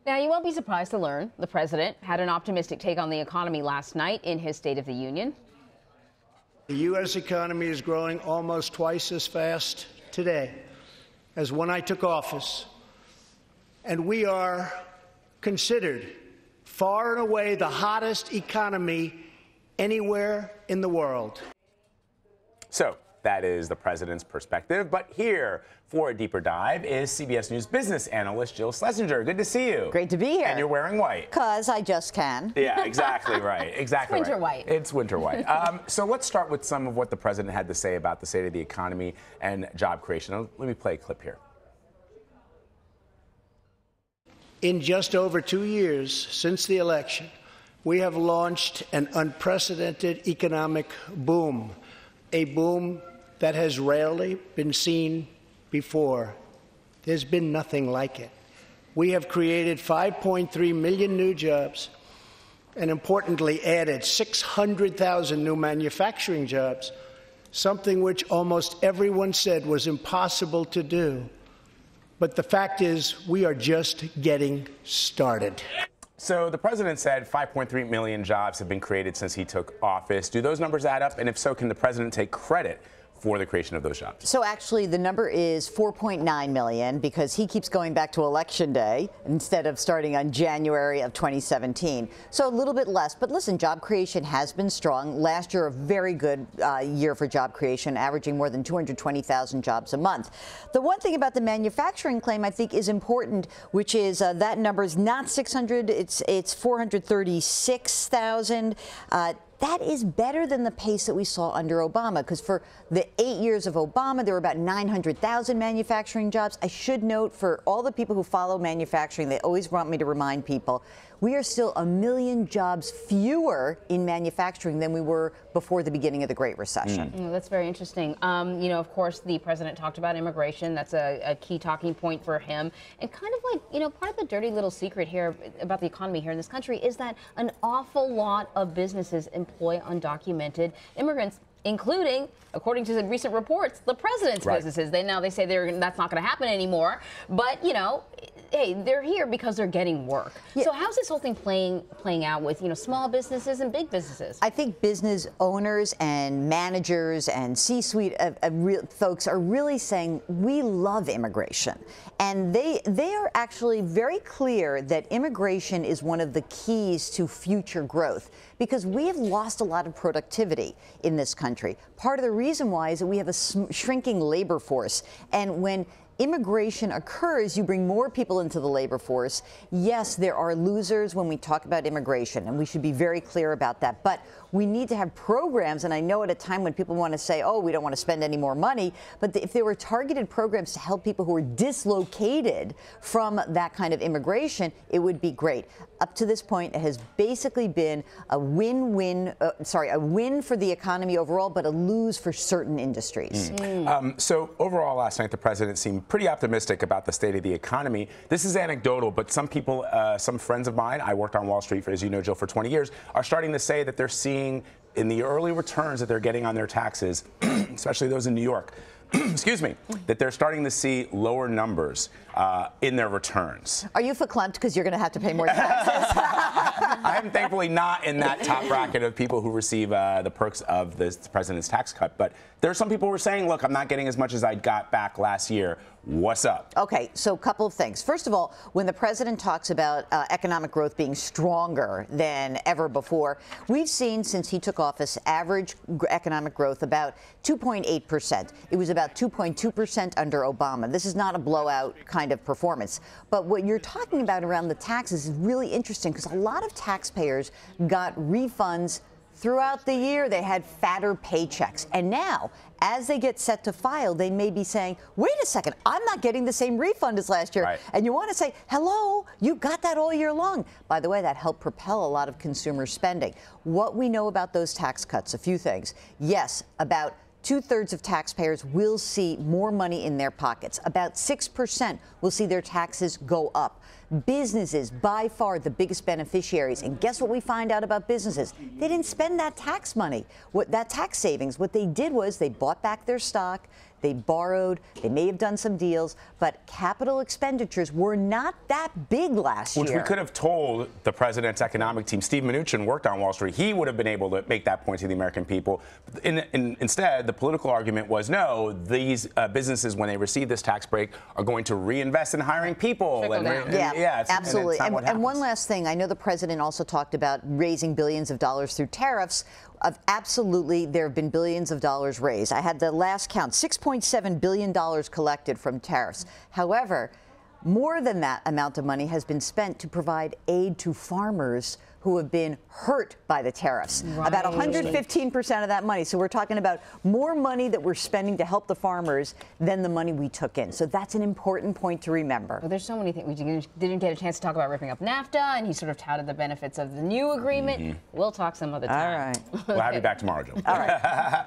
Now, you won't be surprised to learn the president had an optimistic take on the economy last night in his State of the Union. The U.S. economy is growing almost twice as fast today as when I took office, and we are considered far and away the hottest economy anywhere in the world. So that is the president's perspective. But here for a deeper dive is CBS News business analyst Jill Schlesinger. Good to see you. Great to be here. And you're wearing white. Because I just can. Yeah, exactly right. Exactly It's winter right. white. It's winter white. So let's start with some of what the president had to say about the state of the economy and job creation. Let me play a clip here. In just over 2 years since the election, we have launched an unprecedented economic boom, a boom that has rarely been seen before. There's been nothing like it. We have created 5.3 million new jobs and, importantly, added 600,000 new manufacturing jobs, something which almost everyone said was impossible to do. But the fact is, we are just getting started. So the president said 5.3 million jobs have been created since he took office. Do those numbers add up? And if so, can the president take credit for the creation of those jobs? So actually the number is 4.9 million because he keeps going back to Election Day instead of starting on January of 2017. So a little bit less. But listen, job creation has been strong. Last year, a very good year for job creation, averaging more than 220,000 jobs a month. The one thing about the manufacturing claim I think is important, which is that number is not 600, it's 436,000. That is better than the pace that we saw under Obama, because for the 8 years of Obama, there were about 900,000 manufacturing jobs. I should note, for all the people who follow manufacturing, they always want me to remind people, we are still 1 million jobs fewer in manufacturing than we were before the beginning of the Great Recession. That's very interesting. You know, of course, the president talked about immigration. That's a key talking point for him. And kind of like, you know, part of the dirty little secret here about the economy here in this country is that an awful lot of businesses employ undocumented immigrants, including, according to the recent reports, the president's businesses. They say that's not going to happen anymore. But, you know, hey, they're here because they're getting work. Yeah. So how's this whole thing playing out with, you know, small businesses and big businesses? I think business owners and managers and C-suite folks are really saying we love immigration. And they are actually very clear that immigration is one of the keys to future growth, because we have lost a lot of productivity in this country. Part of the reason why is that we have a shrinking labor force. And when immigration occurs, you bring more people into the labor force. Yes, there are losers when we talk about immigration, and we should be very clear about that. But we need to have programs, and I know at a time when people want to say, oh, we don't want to spend any more money, but if there were targeted programs to help people who are dislocated from that kind of immigration, it would be great. Up to this point, it has basically been a win for the economy overall, but a lose for certain industries. So overall, last night, the president seemed pretty optimistic about the state of the economy. This is anecdotal, but some people, some friends of mine, I worked on Wall Street, as you know, Jill, for 20 years, are starting to say that they're seeing in the early returns that they're getting on their taxes, especially those in New York, excuse me, that they're starting to see lower numbers in their returns. Are you verklempt because you're going to have to pay more taxes? I am thankfully not in that top bracket of people who receive the perks of the president's tax cut. But there are some people who are saying, look, I'm not getting as much as I got back last year. What's up? Okay, so a couple of things. First of all, when the president talks about economic growth being stronger than ever before, we've seen since he took office average economic growth about 2.8%. It was about 2.2% under Obama. This is not a blowout kind of performance. But what you're talking about around the taxes is really interesting, because a lot of taxpayers got refunds throughout the year. They had fatter paychecks. And now, as they get set to file, they may be saying, wait a second, I'm not getting the same refund as last year. Right. And you want to say, hello, you got that all year long. By the way, that helped propel a lot of consumer spending. What we know about those tax cuts, a few things. Yes, about 2/3 of taxpayers will see more money in their pockets. About 6% will see their taxes go up. Businesses, by far the biggest beneficiaries. And guess what we find out about businesses? They didn't spend that tax money, that tax savings. What they did was they bought back their stock, They borrowed. They may have done some deals, but capital expenditures were not that big last year. Which we could have told the president's economic team. Steve Mnuchin worked on Wall Street. He would have been able to make that point to the American people. Instead, the political argument was, no, these businesses, when they receive this tax break, are going to reinvest in hiring people. Yeah, absolutely. And one last thing. I know the president also talked about raising billions of dollars through tariffs. Absolutely, there have been billions of dollars raised. I had the last count, $6.7 billion collected from tariffs. However, more than that amount of money has been spent to provide aid to farmers who have been hurt by the tariffs. Right. About 115% of that money. So we're talking about more money that we're spending to help the farmers than the money we took in. So that's an important point to remember. Well, there's so many things. We didn't get a chance to talk about ripping up NAFTA, and he sort of touted the benefits of the new agreement. We'll talk some other time. All right. We'll have you back tomorrow, Jill. All right.